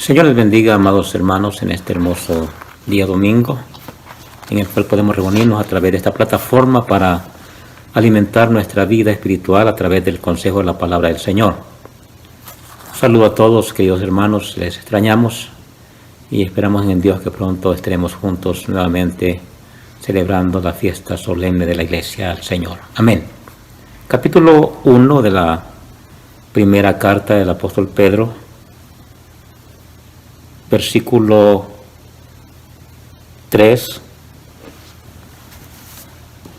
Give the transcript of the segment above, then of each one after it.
Señor les bendiga, amados hermanos, en este hermoso día domingo, en el cual podemos reunirnos a través de esta plataforma para alimentar nuestra vida espiritual a través del consejo de la palabra del Señor. Un saludo a todos, queridos hermanos, les extrañamos y esperamos en Dios que pronto estaremos juntos nuevamente celebrando la fiesta solemne de la Iglesia al Señor. Amén. Capítulo 1 de la primera carta del apóstol Pedro, versículo 3.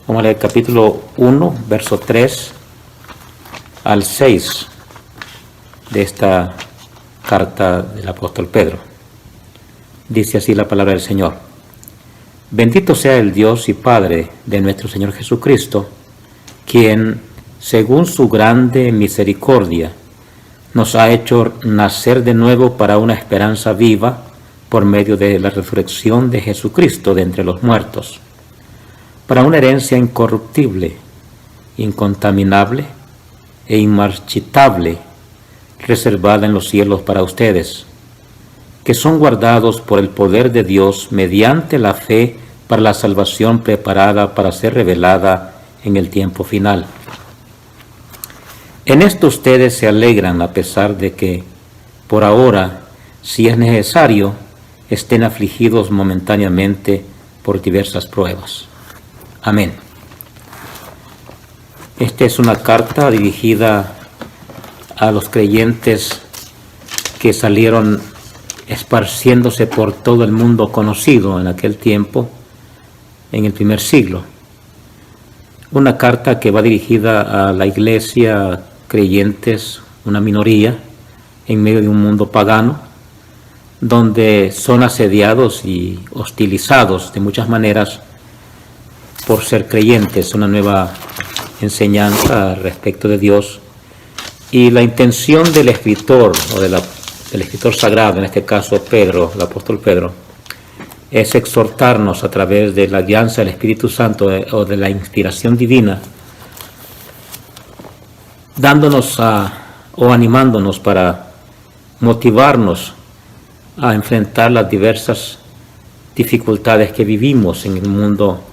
Vamos a leer capítulo 1, verso 3 al 6 de esta carta del apóstol Pedro. Dice así la palabra del Señor. Bendito sea el Dios y Padre de nuestro Señor Jesucristo, quien, según su grande misericordia, nos ha hecho nacer de nuevo para una esperanza viva por medio de la resurrección de Jesucristo de entre los muertos, para una herencia incorruptible, incontaminable e inmarchitable, reservada en los cielos para ustedes, que son guardados por el poder de Dios mediante la fe para la salvación preparada para ser revelada en el tiempo final. En esto ustedes se alegran a pesar de que, por ahora, si es necesario, estén afligidos momentáneamente por diversas pruebas. Amén. Esta es una carta dirigida a los creyentes que salieron esparciéndose por todo el mundo conocido en aquel tiempo, en el primer siglo. Una carta que va dirigida a la iglesia creyentes, una minoría, en medio de un mundo pagano, donde son asediados y hostilizados de muchas maneras por ser creyentes, una nueva enseñanza respecto de Dios. Y la intención del escritor, o del escritor sagrado, en este caso Pedro, el apóstol Pedro, es exhortarnos a través de la guianza del Espíritu Santo o de la inspiración divina, dándonos o animándonos para motivarnos a enfrentar las diversas dificultades que vivimos en el mundo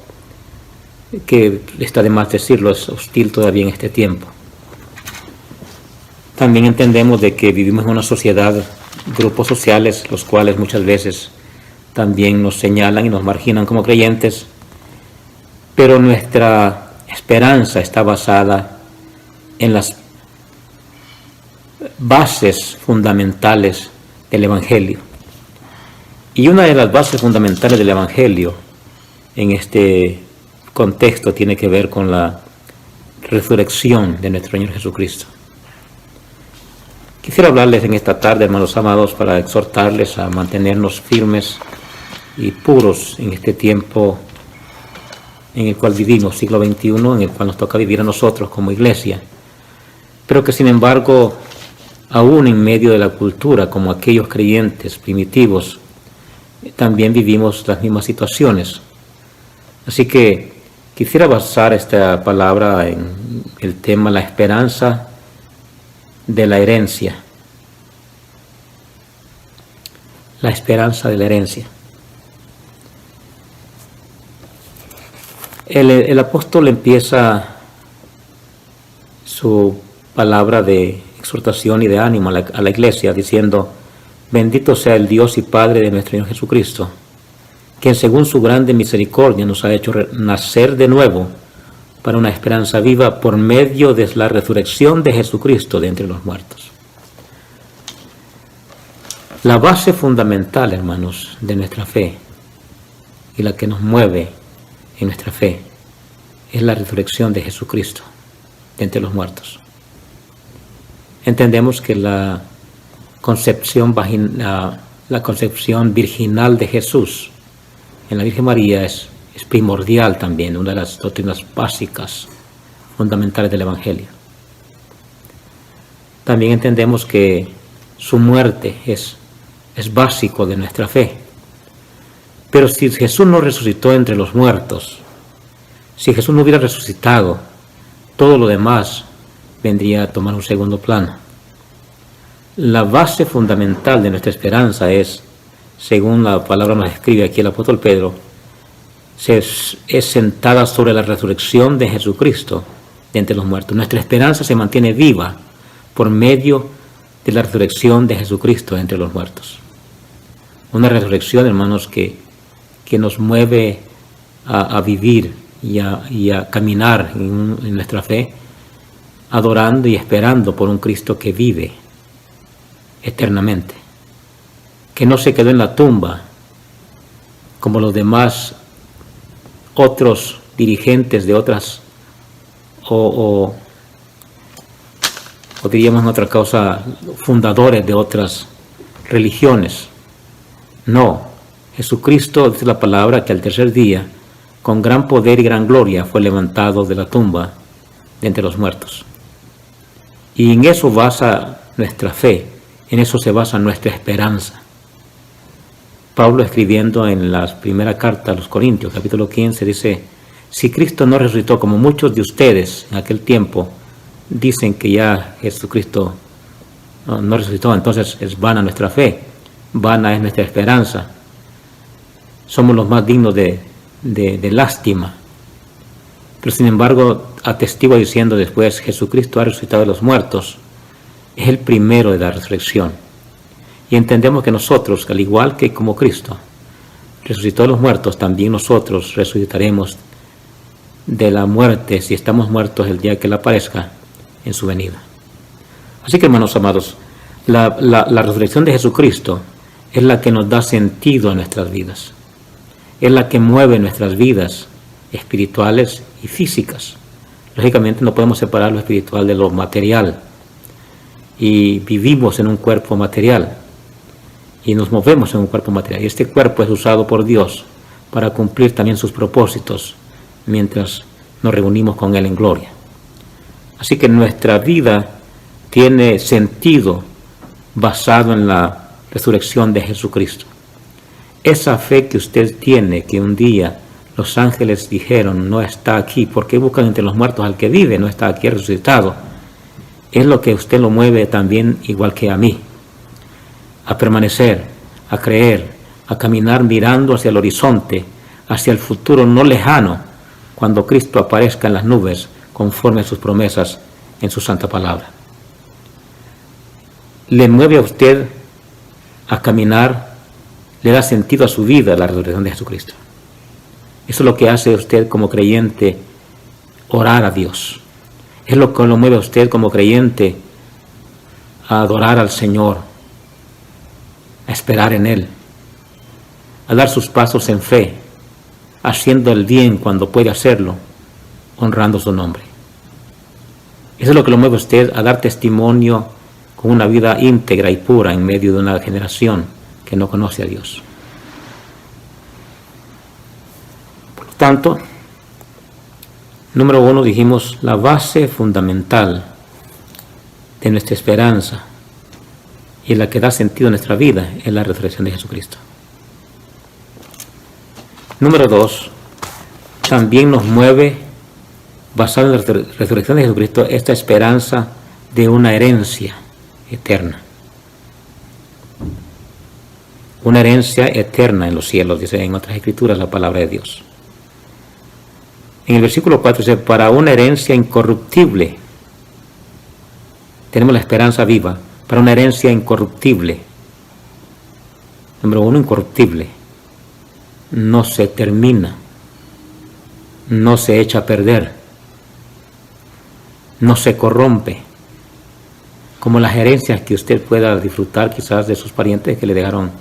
que, está de más decirlo, es hostil todavía en este tiempo. También entendemos de que vivimos en una sociedad, grupos sociales, los cuales muchas veces también nos señalan y nos marginan como creyentes, pero nuestra esperanza está basada en las bases fundamentales del Evangelio. Y una de las bases fundamentales del Evangelio en este contexto tiene que ver con la resurrección de nuestro Señor Jesucristo. Quisiera hablarles en esta tarde, hermanos amados, para exhortarles a mantenernos firmes y puros en este tiempo en el cual vivimos, siglo XXI, en el cual nos toca vivir a nosotros como iglesia, pero que sin embargo, aún en medio de la cultura, como aquellos creyentes primitivos, también vivimos las mismas situaciones. Así que quisiera basar esta palabra en el tema la esperanza de la herencia. La esperanza de la herencia. El apóstol empieza su palabra de exhortación y de ánimo a la iglesia diciendo: bendito sea el Dios y Padre de nuestro Señor Jesucristo, quien según su grande misericordia nos ha hecho nacer de nuevo para una esperanza viva por medio de la resurrección de Jesucristo de entre los muertos. La base fundamental, hermanos, de nuestra fe y la que nos mueve en nuestra fe es la resurrección de Jesucristo de entre los muertos. Entendemos que la concepción virginal de Jesús en la Virgen María es primordial también, una de las doctrinas básicas, fundamentales del Evangelio. También entendemos que su muerte es básico de nuestra fe. Pero si Jesús no resucitó entre los muertos, si Jesús no hubiera resucitado, todo lo demás vendría a tomar un segundo plano. La base fundamental de nuestra esperanza es, según la palabra nos escribe aquí el apóstol Pedro, es sentada sobre la resurrección de Jesucristo de entre los muertos. Nuestra esperanza se mantiene viva por medio de la resurrección de Jesucristo de entre los muertos. Una resurrección, hermanos, que nos mueve a vivir y a caminar en nuestra fe, adorando y esperando por un Cristo que vive eternamente, que no se quedó en la tumba como los demás otros dirigentes de otras, o diríamos en otra causa, fundadores de otras religiones. No, Jesucristo, dice la palabra, que al tercer día, con gran poder y gran gloria, fue levantado de la tumba de entre los muertos. Y en eso basa nuestra fe, en eso se basa nuestra esperanza. Pablo, escribiendo en la primera carta a los Corintios, capítulo 15, dice: si Cristo no resucitó, como muchos de ustedes en aquel tiempo dicen que ya Jesucristo no resucitó, entonces es vana nuestra fe, vana es nuestra esperanza. Somos los más dignos de lástima. Pero sin embargo, atestigua diciendo después: Jesucristo ha resucitado de los muertos, es el primero de la resurrección. Y entendemos que nosotros, al igual que como Cristo resucitó de los muertos, también nosotros resucitaremos de la muerte, si estamos muertos el día que Él aparezca en su venida. Así que, hermanos amados, la resurrección de Jesucristo es la que nos da sentido a nuestras vidas. Es la que mueve nuestras vidas espirituales y físicas. Lógicamente no podemos separar lo espiritual de lo material. Y vivimos en un cuerpo material. Y nos movemos en un cuerpo material. Y este cuerpo es usado por Dios para cumplir también sus propósitos mientras nos reunimos con Él en gloria. Así que nuestra vida tiene sentido basado en la resurrección de Jesucristo. Esa fe que usted tiene, que un día los ángeles dijeron: no está aquí, porque buscan entre los muertos al que vive, no está aquí resucitado, es lo que usted lo mueve también, igual que a mí, a permanecer, a creer, a caminar mirando hacia el horizonte, hacia el futuro no lejano, cuando Cristo aparezca en las nubes, conforme a sus promesas en su santa palabra. Le mueve a usted a caminar, le da sentido a su vida la resurrección de Jesucristo. Eso es lo que hace usted como creyente, orar a Dios. Es lo que lo mueve a usted como creyente a adorar al Señor, a esperar en Él, a dar sus pasos en fe, haciendo el bien cuando puede hacerlo, honrando su nombre. Eso es lo que lo mueve a usted a dar testimonio con una vida íntegra y pura en medio de una generación que no conoce a Dios. Por lo tanto, número 1, dijimos, la base fundamental de nuestra esperanza y la que da sentido a nuestra vida es la resurrección de Jesucristo. Número 2, también nos mueve, basado en la resurrección de Jesucristo, esta esperanza de una herencia eterna. Una herencia eterna en los cielos, dice en otras escrituras la palabra de Dios. En el versículo 4 dice: para una herencia incorruptible. Tenemos la esperanza viva para una herencia incorruptible. Número 1, incorruptible. No se termina, no se echa a perder, no se corrompe, como las herencias que usted pueda disfrutar quizás de sus parientes que le dejaron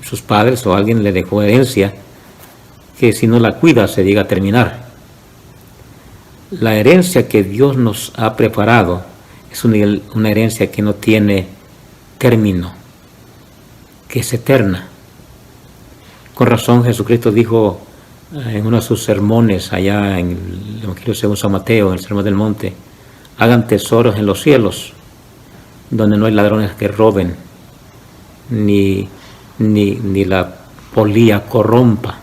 sus padres, o alguien le dejó herencia que si no la cuida se llega a terminar. La herencia que Dios nos ha preparado es una herencia que no tiene término, que es eterna. Con razón Jesucristo dijo en uno de sus sermones allá en el Evangelio según San Mateo, en el Sermón del Monte: hagan tesoros en los cielos, donde no hay ladrones que roben, ni la polía corrompa.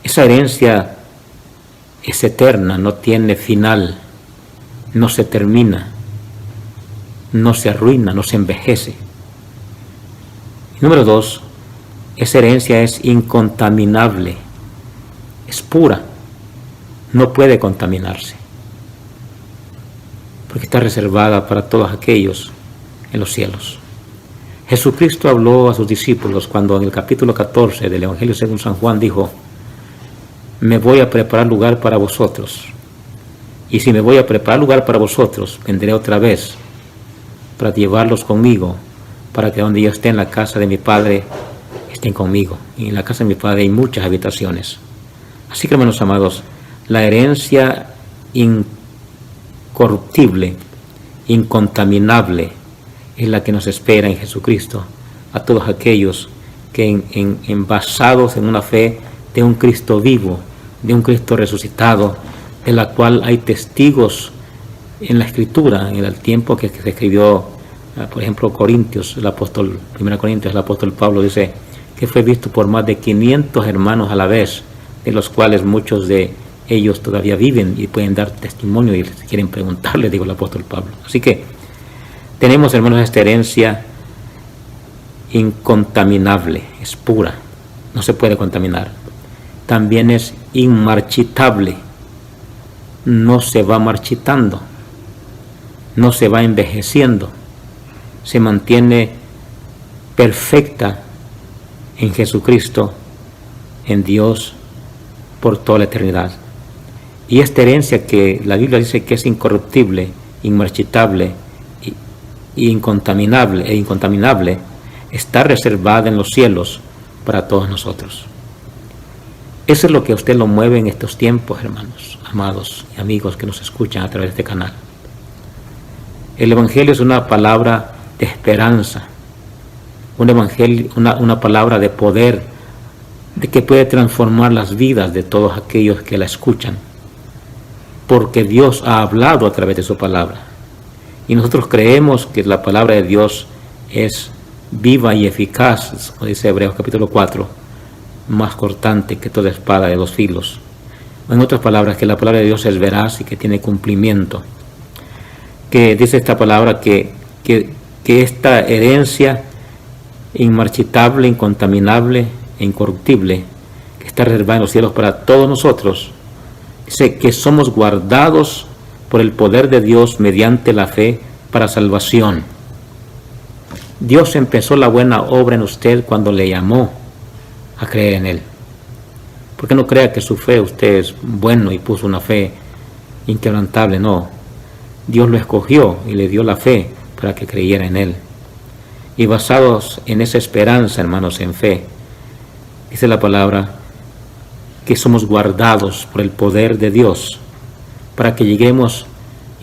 Esa herencia es eterna, no tiene final, no se termina, no se arruina, no se envejece. Número 2, esa herencia es incontaminable, es pura, no puede contaminarse, porque está reservada para todos aquellos en los cielos. Jesucristo habló a sus discípulos cuando en el capítulo 14 del Evangelio según San Juan dijo: me voy a preparar lugar para vosotros, y si me voy a preparar lugar para vosotros, vendré otra vez para llevarlos conmigo, para que donde yo esté en la casa de mi Padre, estén conmigo. Y en la casa de mi Padre hay muchas habitaciones. Así que, hermanos amados, la herencia incorruptible, incontaminable, es la que nos espera en Jesucristo, a todos aquellos que basados en una fe de un Cristo vivo, de un Cristo resucitado, de la cual hay testigos en la Escritura, en el tiempo que se escribió, por ejemplo, Corintios, el apóstol Pablo dice que fue visto por más de 500 hermanos a la vez, de los cuales muchos de ellos todavía viven y pueden dar testimonio y si quieren preguntarle, digo el apóstol Pablo. Así que tenemos, hermanos, esta herencia incontaminable, es pura, no se puede contaminar. También es inmarchitable, no se va marchitando, no se va envejeciendo, se mantiene perfecta en Jesucristo, en Dios, por toda la eternidad. Y esta herencia que la Biblia dice que es incorruptible, inmarchitable e incontaminable, está reservada en los cielos para todos nosotros. Eso es lo que a usted lo mueve en estos tiempos, hermanos, amados y amigos que nos escuchan a través de este canal. El Evangelio es una palabra de esperanza, un evangelio, una palabra de poder, de que puede transformar las vidas de todos aquellos que la escuchan, porque Dios ha hablado a través de su palabra. Y nosotros creemos que la palabra de Dios es viva y eficaz, como dice Hebreos capítulo 4, más cortante que toda espada de 2 filos. En otras palabras, que la palabra de Dios es veraz y que tiene cumplimiento. Que dice esta palabra que esta herencia inmarchitable, incontaminable e incorruptible, que está reservada en los cielos para todos nosotros, dice que somos guardados por el poder de Dios mediante la fe para salvación. Dios empezó la buena obra en usted cuando le llamó a creer en Él. Porque no crea que su fe, usted es bueno y puso una fe inquebrantable, no. Dios lo escogió y le dio la fe para que creyera en Él. Y basados en esa esperanza, hermanos, en fe, dice la palabra que somos guardados por el poder de Dios para que lleguemos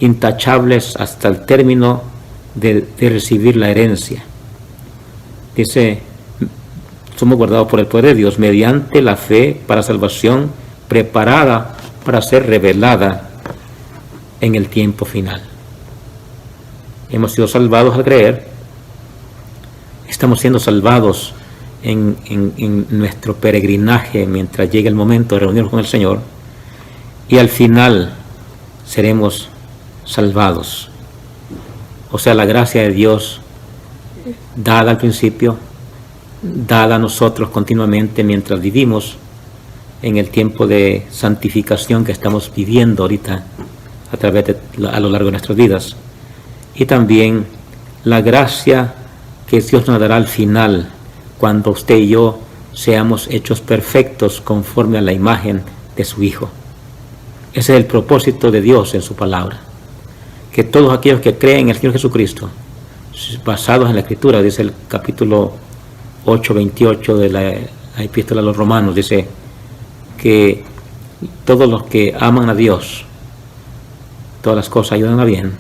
intachables hasta el término de recibir la herencia. Dice, somos guardados por el poder de Dios mediante la fe para salvación preparada para ser revelada en el tiempo final. Hemos sido salvados al creer, estamos siendo salvados en nuestro peregrinaje mientras llegue el momento de reunirnos con el Señor, y al final seremos salvados. O sea, la gracia de Dios dada al principio, dada a nosotros continuamente mientras vivimos en el tiempo de santificación que estamos viviendo ahorita a lo largo de nuestras vidas, y también la gracia que Dios nos dará al final, cuando usted y yo seamos hechos perfectos conforme a la imagen de su Hijo. Ese es el propósito de Dios en su palabra, que todos aquellos que creen en el Señor Jesucristo, basados en la Escritura, dice el capítulo 8:28 de la Epístola a los Romanos, dice que todos los que aman a Dios, todas las cosas ayudan a bien.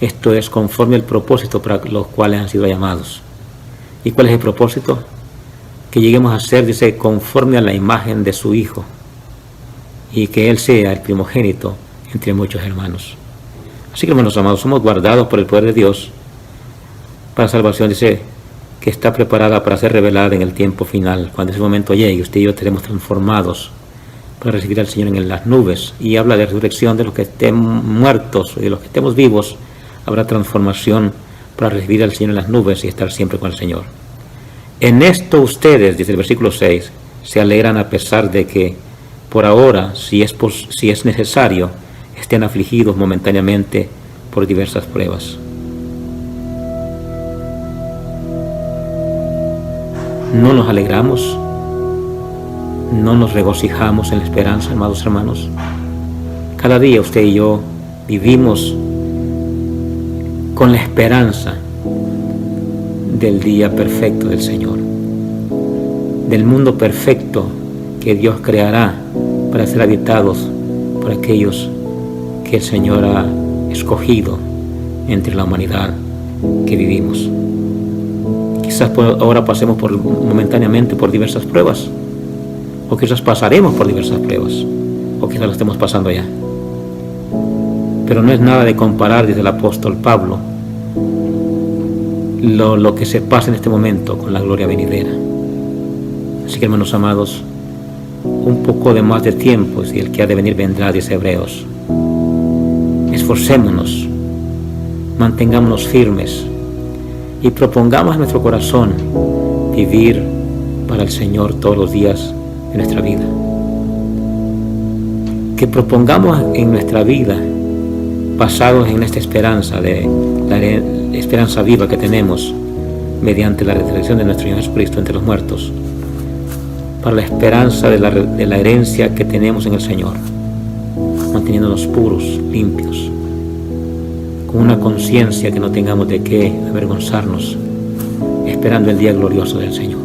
Esto es conforme al propósito para los cuales han sido llamados. ¿Y cuál es el propósito? Que lleguemos a ser, dice, conforme a la imagen de su Hijo, y que Él sea el primogénito entre muchos hermanos. Así que, hermanos amados, somos guardados por el poder de Dios para salvación, dice, que está preparada para ser revelada en el tiempo final. Cuando ese momento llegue, usted y yo seremos transformados para recibir al Señor en las nubes. Y habla de resurrección de los que estén muertos y de los que estemos vivos. Habrá transformación para recibir al Señor en las nubes y estar siempre con el Señor. En esto ustedes, dice el versículo 6, se alegran a pesar de que por ahora, si es necesario, estén afligidos momentáneamente por diversas pruebas. ¿No nos alegramos? ¿No nos regocijamos en la esperanza, amados hermanos? Cada día usted y yo vivimos con la esperanza del día perfecto del Señor, del mundo perfecto que Dios creará para ser habitados por aquellos que el Señor ha escogido entre la humanidad que vivimos. Quizás ahora pasemos momentáneamente por diversas pruebas, o quizás pasaremos por diversas pruebas, o quizás lo estemos pasando ya. Pero no es nada de comparar, dice el apóstol Pablo, lo que se pasa en este momento con la gloria venidera. Así que, hermanos amados, un poco de más de tiempo, si el que ha de venir vendrá, dice Hebreos. Esforcémonos, mantengámonos firmes y propongamos en nuestro corazón vivir para el Señor todos los días de nuestra vida. Que propongamos en nuestra vida, basados en esta esperanza, de la esperanza viva que tenemos mediante la resurrección de nuestro Señor Jesucristo entre los muertos, para la esperanza de la herencia que tenemos en el Señor, manteniéndonos puros, limpios, con una conciencia que no tengamos de qué avergonzarnos, esperando el día glorioso del Señor.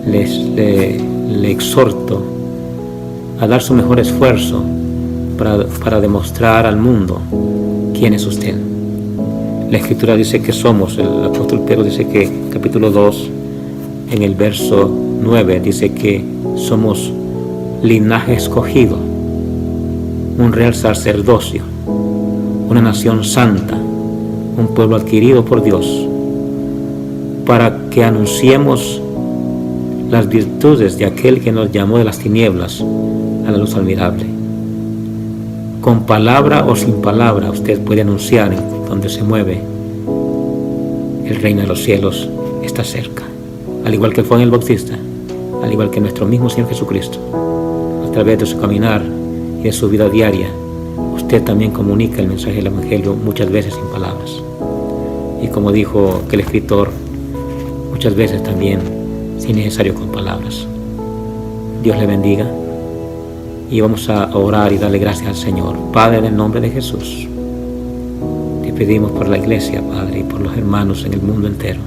Le exhorto a dar su mejor esfuerzo para demostrar al mundo quién es usted. La Escritura dice que somos, el apóstol Pedro dice que, capítulo 2, en el verso 9, dice que somos linaje escogido, un real sacerdocio, una nación santa, un pueblo adquirido por Dios, para que anunciemos las virtudes de aquel que nos llamó de las tinieblas a la luz admirable. Con palabra o sin palabra, usted puede anunciar donde se mueve. El reino de los cielos está cerca. Al igual que Juan el Bautista, al igual que nuestro mismo Señor Jesucristo, a través de su caminar y de su vida diaria, usted también comunica el mensaje del Evangelio muchas veces sin palabras. Y como dijo aquel escritor, muchas veces también sin necesario con palabras. Dios le bendiga y vamos a orar y darle gracias al Señor. Padre, en el nombre de Jesús, te pedimos por la iglesia, Padre, y por los hermanos en el mundo entero.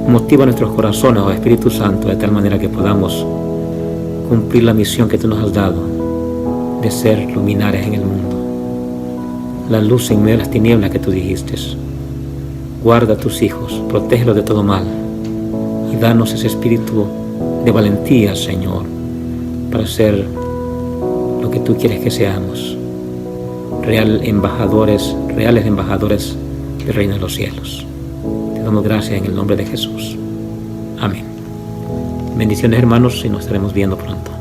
Motiva nuestros corazones, oh Espíritu Santo, de tal manera que podamos cumplir la misión que tú nos has dado de ser luminares en el mundo, la luz en medio de las tinieblas que tú dijiste. Guarda a tus hijos, protégelos de todo mal y danos ese espíritu de valentía, Señor, para ser lo que tú quieres que seamos, reales embajadores del reino de los cielos. Te damos gracias en el nombre de Jesús. Amén. Bendiciones, hermanos, y nos estaremos viendo pronto.